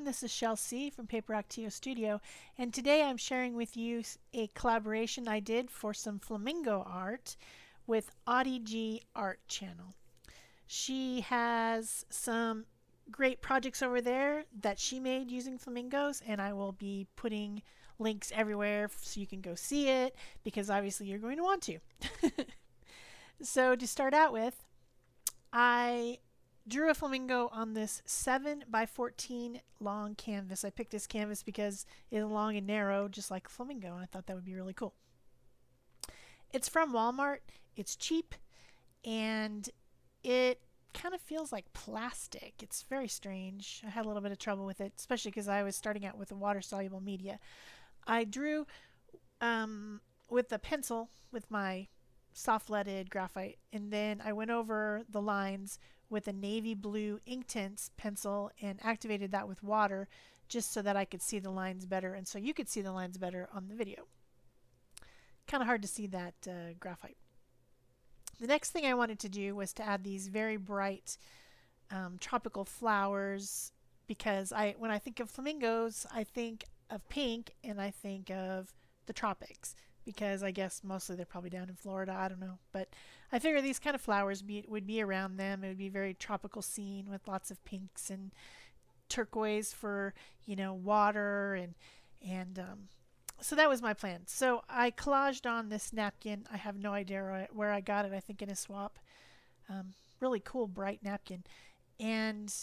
everyone, this is Shel C from Paper Actio Studio, and today I'm sharing with you a collaboration I did for some Flamingo art with Audie G Art channel. She has some great projects over there that she made using flamingos, and I will be putting links everywhere so you can go see it, because obviously you're going to want to. So to start out with, I drew a flamingo on this 7 by 14 long canvas. I picked this canvas because it's long and narrow, just like a flamingo, and I thought that would be really cool. It's from Walmart. It's cheap, and it kind of feels like plastic. It's very strange. I had a little bit of trouble with it, especially because I was starting out with a water-soluble media. I drew with a pencil with my soft-leaded graphite, and then I went over the lines with a navy blue Inktense pencil and activated that with water just so that I could see the lines better and so you could see the lines better on the video. Kind of hard to see that graphite. The next thing I wanted to do was to add these very bright tropical flowers, because when I think of flamingos, I think of pink and I think of the tropics, because I guess mostly they're probably down in Florida. I don't know. But I figure these kind of flowers would be around them. It would be a very tropical scene with lots of pinks and turquoise for, water. And so that was my plan. So I collaged on this napkin. I have no idea where I got it. I think in a swap. Really cool, bright napkin. And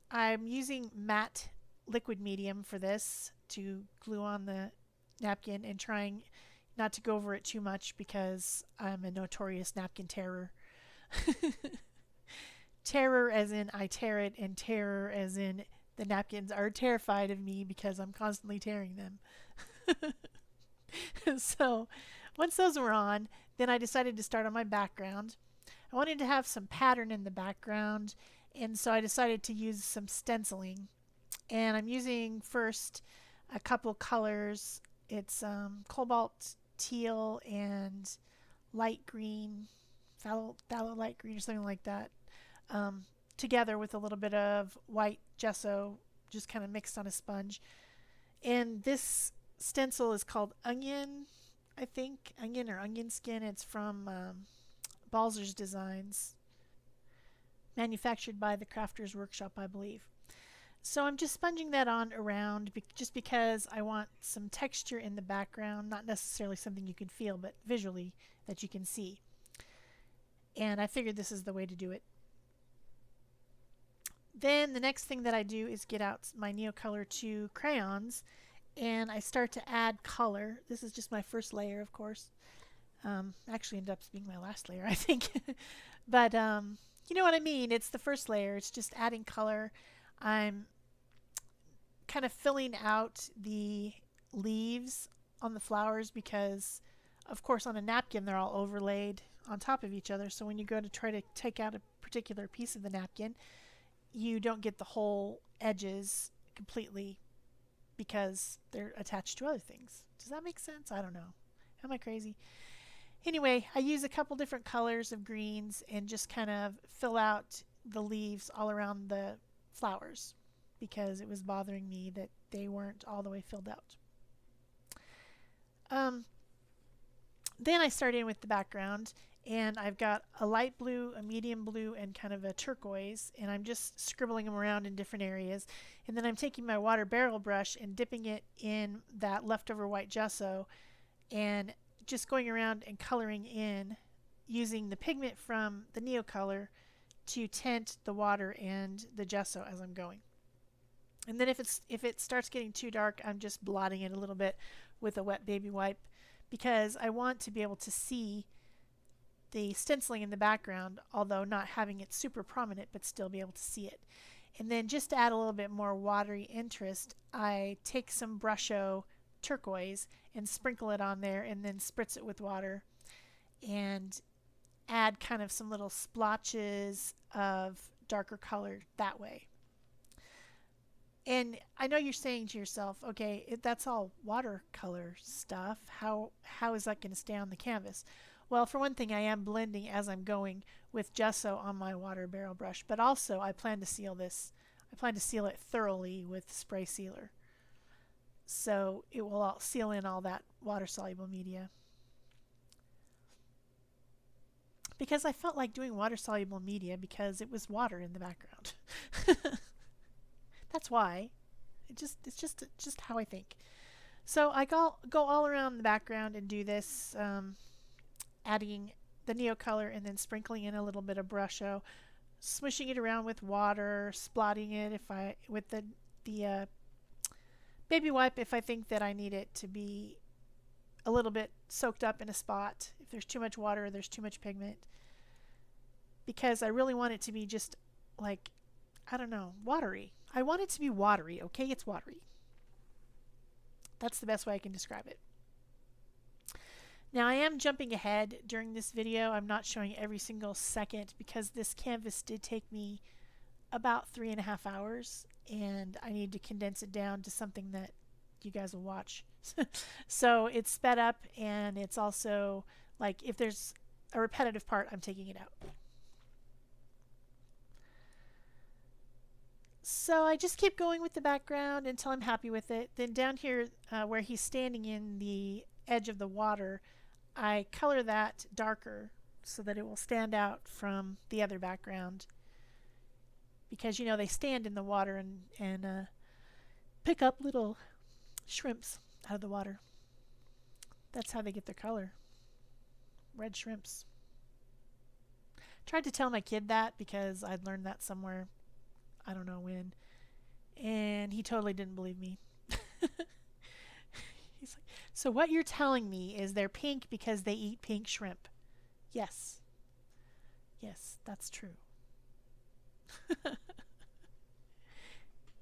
I'm using matte liquid medium for this to glue on the napkin, and trying not to go over it too much because I'm a notorious napkin terror. Terror as in I tear it, and terror as in the napkins are terrified of me because I'm constantly tearing them. So once those were on, then I decided to start on my background. I wanted to have some pattern in the background, and so I decided to use some stenciling. And I'm using first a couple colors. It's cobalt teal and light green, phthalo light green or something like that, together with a little bit of white gesso, just kind of mixed on a sponge. And this stencil is called Onion, I think, Onion or Onion Skin. It's from Balzer's Designs, manufactured by the Crafters Workshop, I believe. So I'm just sponging that on around just because I want some texture in the background, not necessarily something you can feel, but visually that you can see. And I figured this is the way to do it. Then the next thing that I do is get out my Neocolor 2 crayons, and I start to add color. This is just my first layer, of course. Actually ended up being my last layer, I think. But you know what I mean. It's the first layer. It's just adding color. I'm kind of filling out the leaves on the flowers because, of course, on a napkin they're all overlaid on top of each other. So when you go to try to take out a particular piece of the napkin, you don't get the whole edges completely because they're attached to other things. Does that make sense? I don't know. Am I crazy? Anyway, I use a couple different colors of greens and just kind of fill out the leaves all around the flowers because it was bothering me that they weren't all the way filled out. Then I start in with the background, and I've got a light blue, a medium blue, and kind of a turquoise, and I'm just scribbling them around in different areas. And then I'm taking my water barrel brush and dipping it in that leftover white gesso and just going around and coloring in using the pigment from the Neocolor to tint the water and the gesso as I'm going. And then if it starts getting too dark, I'm just blotting it a little bit with a wet baby wipe because I want to be able to see the stenciling in the background, although not having it super prominent, but still be able to see it. And then just to add a little bit more watery interest, I take some Brusho turquoise and sprinkle it on there and then spritz it with water and add kind of some little splotches of darker color that way. And I know you're saying to yourself, okay, that's all watercolor stuff. How is that going to stay on the canvas? Well, for one thing, I am blending as I'm going with gesso on my water barrel brush, but also I plan to seal this I plan to seal it thoroughly with spray sealer, so it will all seal in all that water-soluble media. Because I felt like doing water-soluble media because it was water in the background. That's why. It's just how I think. So I go all around the background and do this, adding the neo color and then sprinkling in a little bit of brusho, smishing it around with water, splotting it with the baby wipe if I think that I need it to be a little bit soaked up in a spot. If there's too much water or there's too much pigment, because I really want it to be just like, I don't know, watery. I want it to be watery, okay? It's watery. That's the best way I can describe it. Now I am jumping ahead during this video. I'm not showing every single second because this canvas did take me about 3.5 hours and I need to condense it down to something that you guys will watch. So it's sped up, and it's also like if there's a repetitive part, I'm taking it out. So I just keep going with the background until I'm happy with it. Then down here where he's standing in the edge of the water, I color that darker so that it will stand out from the other background. Because, you know, they stand in the water and pick up little shrimps out of the water. That's how they get their color. Red shrimps. Tried to tell my kid that because I'd learned that somewhere. I don't know when. And he totally didn't believe me. He's like, so what you're telling me is they're pink because they eat pink shrimp. Yes. Yes, that's true.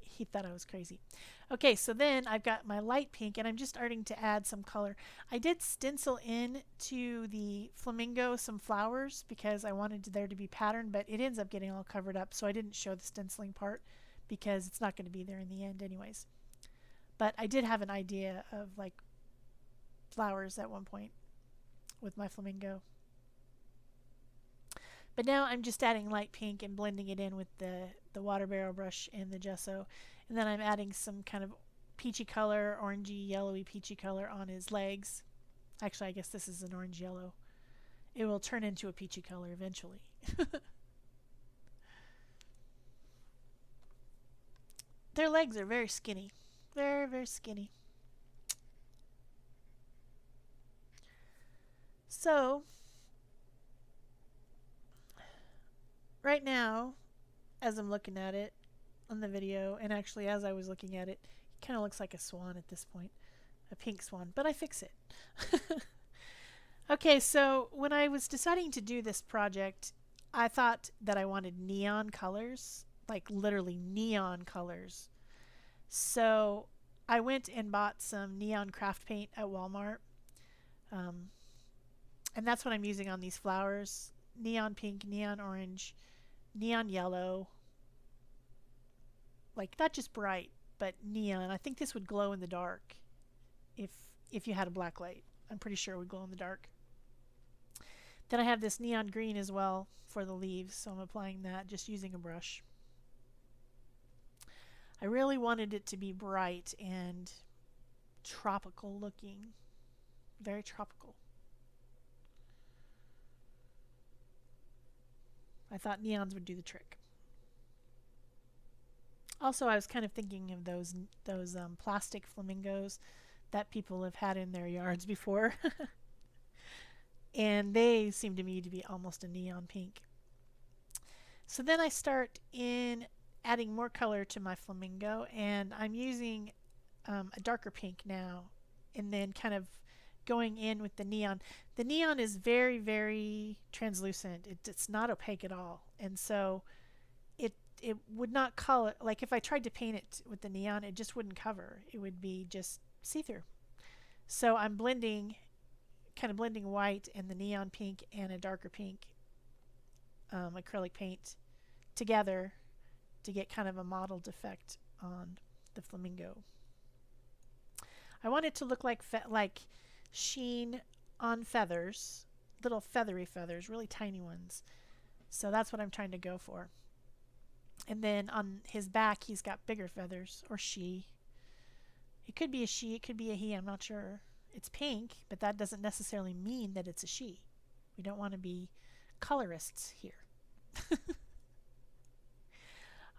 He thought I was crazy. Okay, so then I've got my light pink, and I'm just starting to add some color. I did stencil in to the flamingo some flowers because I wanted there to be pattern, but it ends up getting all covered up, so I didn't show the stenciling part because it's not going to be there in the end anyways. But I did have an idea of like flowers at one point with my flamingo. But now I'm just adding light pink and blending it in with the water barrel brush and the gesso. And then I'm adding some kind of peachy color, orangey, yellowy peachy color on his legs. Actually, I guess this is an orange yellow. It will turn into a peachy color eventually. Their legs are very skinny. Very, very skinny. So right now, as I'm looking at it on the video, and actually as I was looking at it, it kind of looks like a swan at this point, a pink swan, but I fix it. Okay, so when I was deciding to do this project, I thought that I wanted neon colors, like literally neon colors. So I went and bought some neon craft paint at Walmart, and that's what I'm using on these flowers. Neon pink, neon orange, neon yellow, like not just bright, but neon. I think this would glow in the dark if you had a black light. I'm pretty sure it would glow in the dark. Then I have this neon green as well for the leaves, so I'm applying that just using a brush. I really wanted it to be bright and tropical looking, very tropical. I thought neons would do the trick. Also, I was kind of thinking of those plastic flamingos that people have had in their yards before. And they seem to me to be almost a neon pink. So then I start in adding more color to my flamingo, and I'm using a darker pink now, and then kind of going in with the neon. The neon is very, very translucent. It's not opaque at all, and so it would not color. Like if I tried to paint it with the neon, it just wouldn't cover. It would be just see-through. So I'm blending, kind of blending white and the neon pink and a darker pink acrylic paint together to get kind of a mottled effect on the flamingo. I want it to look like sheen on feathers, little feathery feathers, really tiny ones. So that's what I'm trying to go for. And then on his back, he's got bigger feathers, or she. It could be a she, it could be a he, I'm not sure. It's pink, but that doesn't necessarily mean that it's a she. We don't want to be colorists here.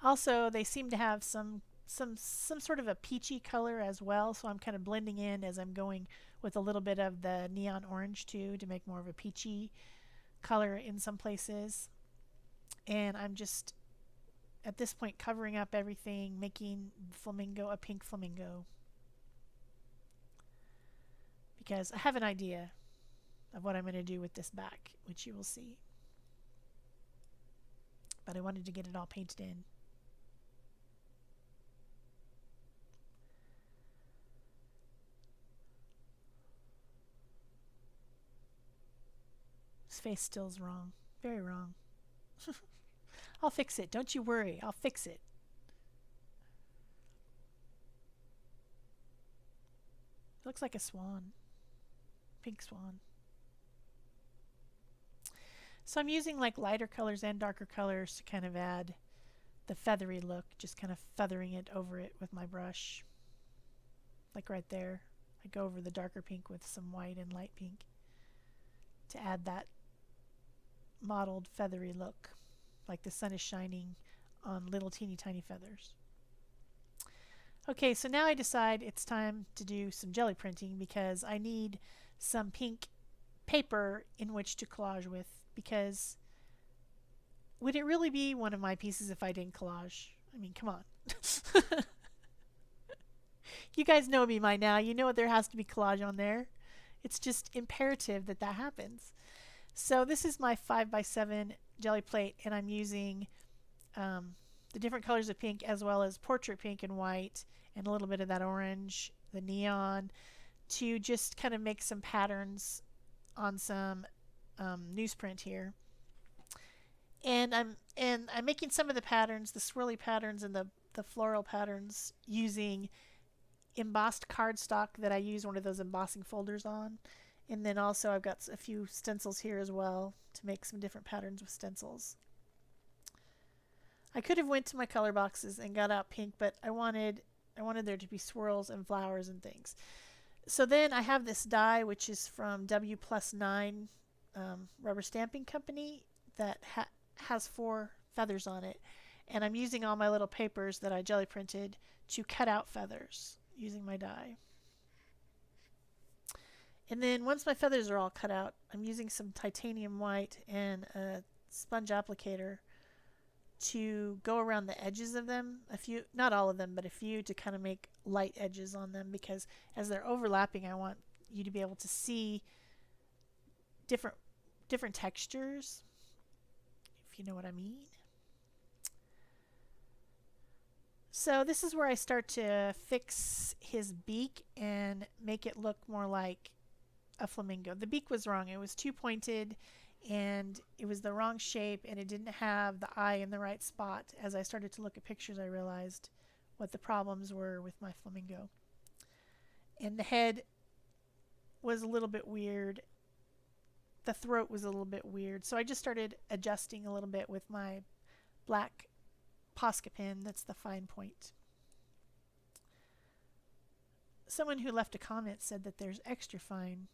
Also, they seem to have some sort of a peachy color as well, so I'm kind of blending in as I'm going with a little bit of the neon orange too to make more of a peachy color in some places. And I'm just at this point covering up everything, making flamingo a pink flamingo, because I have an idea of what I'm going to do with this back, which you will see. But I wanted to get it all painted in. His face still's wrong. Very wrong. I'll fix it. Don't you worry. I'll fix it. Looks like a swan. Pink swan. So I'm using like lighter colors and darker colors to kind of add the feathery look, just kind of feathering it over it with my brush. Like right there. I go over the darker pink with some white and light pink to add that mottled feathery look, like the sun is shining on little teeny tiny feathers. Okay, so now I decide it's time to do some jelly printing because I need some pink paper in which to collage with, because would it really be one of my pieces if I didn't collage? I mean, come on. You guys know me by now. You know there has to be collage on there. It's just imperative that that happens. So this is my 5x7 jelly plate, and I'm using the different colors of pink as well as portrait pink and white and a little bit of that orange, the neon, to just kind of make some patterns on some newsprint here. And I'm making some of the patterns, the swirly patterns and the floral patterns, using embossed cardstock that I use one of those embossing folders on. And then also I've got a few stencils here as well to make some different patterns with stencils. I could have went to my color boxes and got out pink, but I wanted there to be swirls and flowers and things. So then I have this die, which is from W+9 rubber stamping company, that has 4 feathers on it. And I'm using all my little papers that I jelly printed to cut out feathers using my die. And then once my feathers are all cut out, I'm using some titanium white and a sponge applicator to go around the edges of them, a few, not all of them, but a few, to kind of make light edges on them, because as they're overlapping, I want you to be able to see different textures, if you know what I mean. So this is where I start to fix his beak and make it look more like a flamingo. The beak was wrong. It was too pointed and it was the wrong shape, and it didn't have the eye in the right spot. As I started to look at pictures, I realized what the problems were with my flamingo. And the head was a little bit weird. The throat was a little bit weird. So I just started adjusting a little bit with my black Posca pen. That's the fine point. Someone who left a comment said that there's extra fine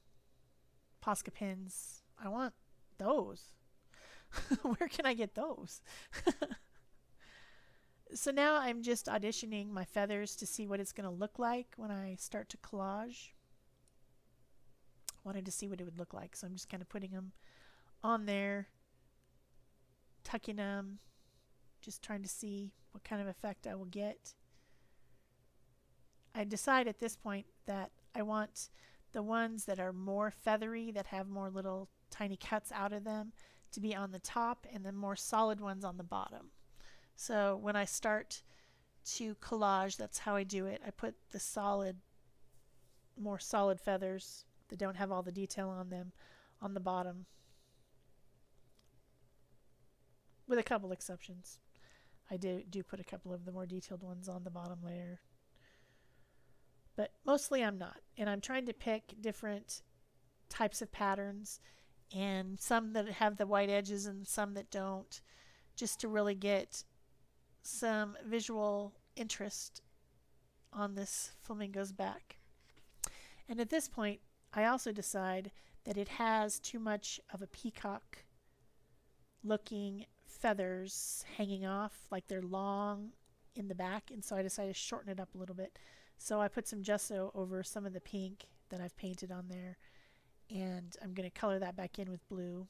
Posca pens. I want those. Where can I get those? So now I'm just auditioning my feathers to see what it's going to look like when I start to collage. Wanted to see what it would look like, so I'm just kind of putting them on there, tucking them, just trying to see what kind of effect I will get. I decide at this point that I want the ones that are more feathery, that have more little tiny cuts out of them, to be on the top, and the more solid ones on the bottom. So when I start to collage, that's how I do it. I put the more solid feathers that don't have all the detail on them on the bottom, with a couple exceptions. I do put a couple of the more detailed ones on the bottom layer, but mostly I'm not. And I'm trying to pick different types of patterns, and some that have the white edges and some that don't, just to really get some visual interest on this flamingo's back. And at this point, I also decide that it has too much of a peacock looking feathers hanging off, like they're long in the back, and so I decided to shorten it up a little bit. So I put some gesso over some of the pink that I've painted on there, and I'm going to color that back in with blue.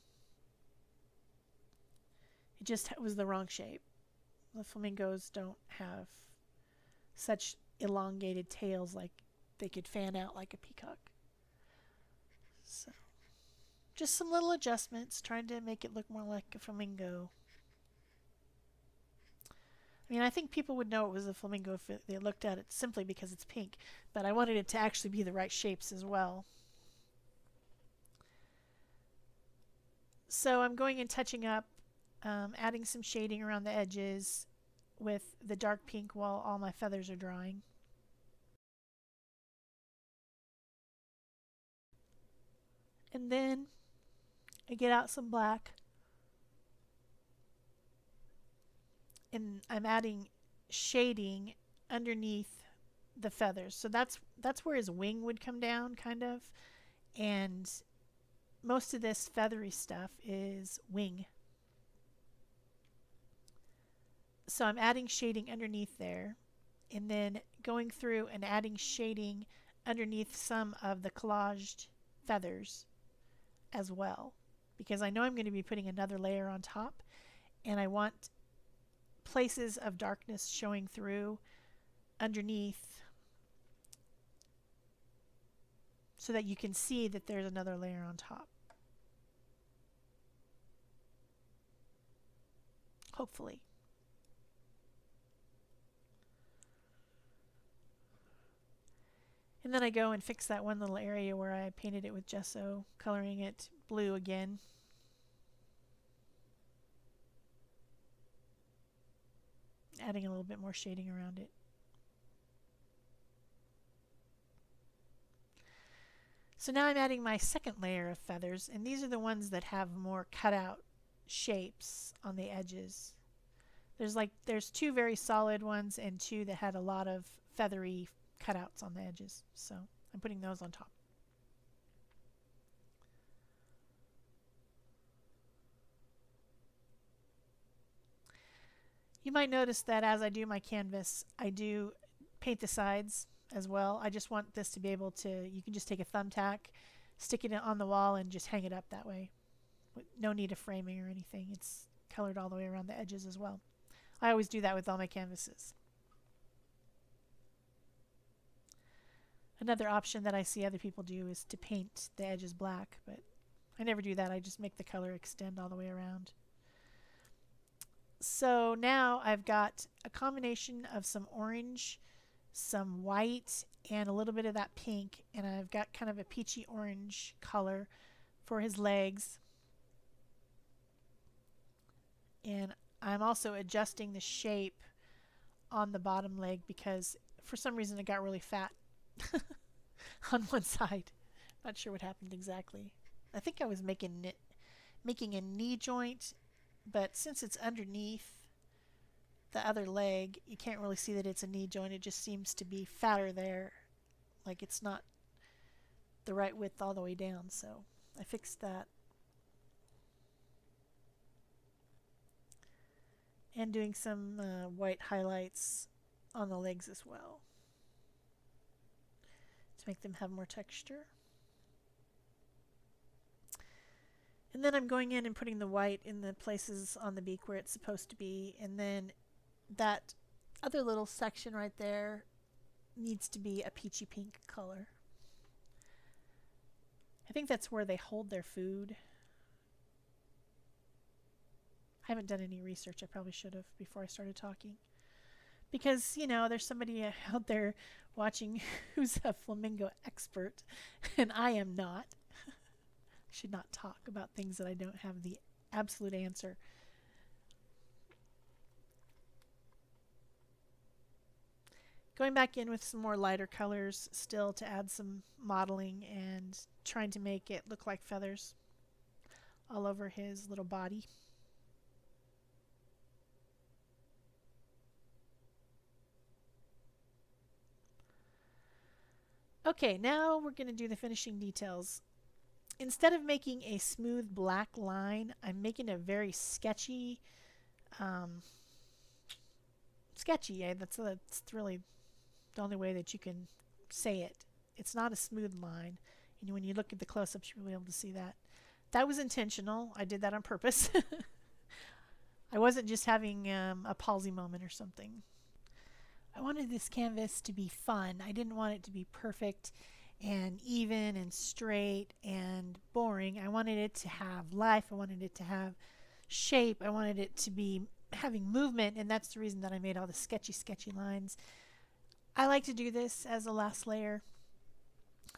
It just was the wrong shape. The flamingos don't have such elongated tails, like they could fan out like a peacock. So just some little adjustments, trying to make it look more like a flamingo. I mean, I think people would know it was a flamingo if they looked at it simply because it's pink, but I wanted it to actually be the right shapes as well. So I'm going and touching up, adding some shading around the edges with the dark pink while all my feathers are drying. And then I get out some black, and I'm adding shading underneath the feathers. So that's where his wing would come down, kind of. And most of this feathery stuff is wing. So I'm adding shading underneath there, and then going through and adding shading underneath some of the collaged feathers as well, because I know I'm going to be putting another layer on top, and I want places of darkness showing through underneath so that you can see that there's another layer on top. Hopefully. And then I go and fix that one little area where I painted it with gesso, coloring it blue again. Adding a little bit more shading around it. So now I'm adding my second layer of feathers, and these are the ones that have more cutout shapes on the edges. There's two very solid ones and two that had a lot of feathery cutouts on the edges. So I'm putting those on top. You might notice that as I do my canvas, I do paint the sides as well. I just want this to be able to, you can just take a thumbtack, stick it on the wall, and just hang it up that way. No need of framing or anything. It's colored all the way around the edges as well. I always do that with all my canvases. Another option that I see other people do is to paint the edges black, but I never do that. I just make the color extend all the way around. So now I've got a combination of some orange, some white, and a little bit of that pink, and I've got kind of a peachy orange color for his legs. And I'm also adjusting the shape on the bottom leg because for some reason it got really fat on one side. Not sure what happened exactly. I think I was making a knee joint, but since it's underneath the other leg, you can't really see that it's a knee joint. It just seems to be fatter there, like it's not the right width all the way down. So I fixed that. And doing some white highlights on the legs as well to make them have more texture. And then I'm going in and putting the white in the places on the beak where it's supposed to be, and then that other little section right there needs to be a peachy pink color. I think that's where they hold their food. I haven't done any research. I probably should have before I started talking. Because, you know, there's somebody out there watching who's a flamingo expert, and I am not. I should not talk about things that I don't have the absolute answer. Going back in with some more lighter colors still to add some modeling and trying to make it look like feathers all over his little body. Okay, now we're going to do the finishing details. Instead of making a smooth black line, I'm making a very sketchy, yeah, that's really the only way that you can say it. It's not a smooth line, and when you look at the close-ups, you'll be able to see that. That was intentional. I did that on purpose. I wasn't just having a palsy moment or something. I wanted this canvas to be fun. I didn't want it to be perfect and even and straight and boring. I wanted it to have life. I wanted it to have shape. I wanted it to be having movement, and that's the reason that I made all the sketchy lines. I like to do this as a last layer.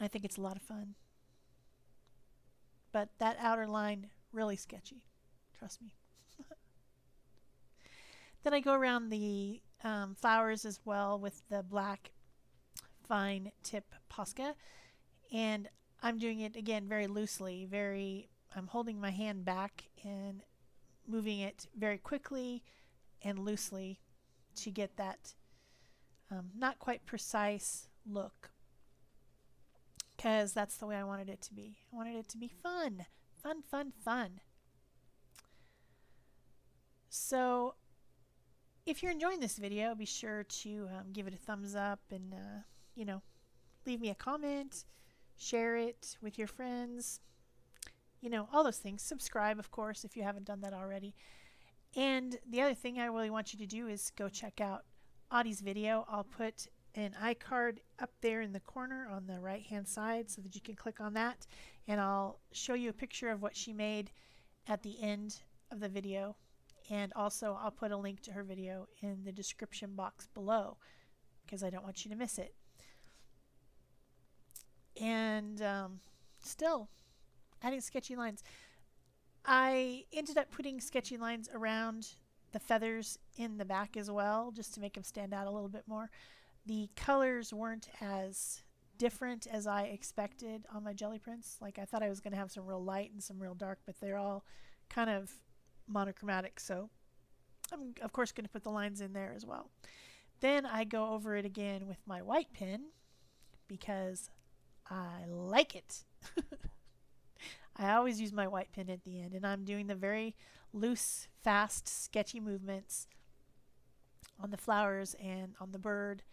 I think it's a lot of fun. But that outer line, really sketchy. Trust me. Then I go around the flowers as well with the black fine tip Posca, and I'm doing it again very loosely. I'm holding my hand back and moving it very quickly and loosely to get that not quite precise look, because that's the way I wanted it to be. I wanted it to be fun. Fun. So if you're enjoying this video, be sure to give it a thumbs up and, leave me a comment, share it with your friends, all those things. Subscribe, of course, if you haven't done that already. And the other thing I really want you to do is go check out Audie's video. I'll put an iCard up there in the corner on the right-hand side so that you can click on that, and I'll show you a picture of what she made at the end of the video. And also I'll put a link to her video in the description box below because I don't want you to miss it. And still adding sketchy lines. I ended up putting sketchy lines around the feathers in the back as well, just to make them stand out a little bit more. The colors weren't as different as I expected on my jelly prints. Like, I thought I was going to have some real light and some real dark, but they're all kind of monochromatic, so I'm of course going to put the lines in there as well. Then I go over it again with my white pen because I like it. I always use my white pen at the end, and I'm doing the very loose, fast, sketchy movements on the flowers and on the bird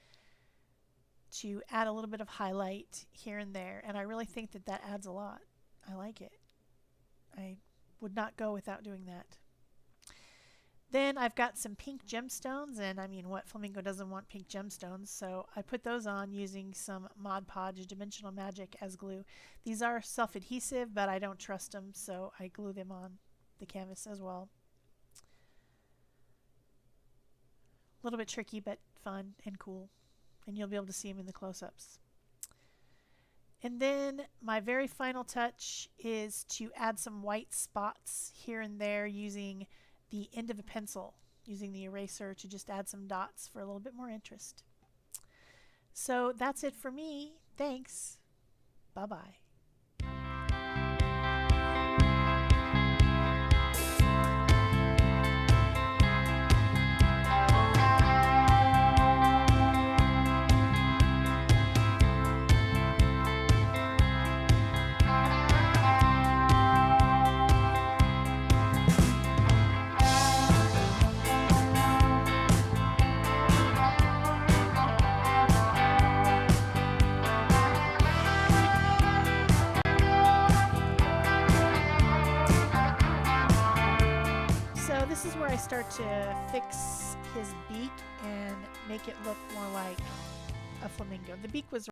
to add a little bit of highlight here and there, and I really think that that adds a lot. I like it. I would not go without doing that. Then I've got some pink gemstones, and I mean, what Flamingo doesn't want pink gemstones? So I put those on using some Mod Podge Dimensional Magic as glue. These are self-adhesive, but I don't trust them, so I glue them on the canvas as well. A little bit tricky, but fun and cool, and you'll be able to see them in the close-ups. And then my very final touch is to add some white spots here and there using the end of a pencil, using the eraser to just add some dots for a little bit more interest. So that's it for me. Thanks. Bye-bye. This is where I start to fix his beak and make it look more like a flamingo. The beak was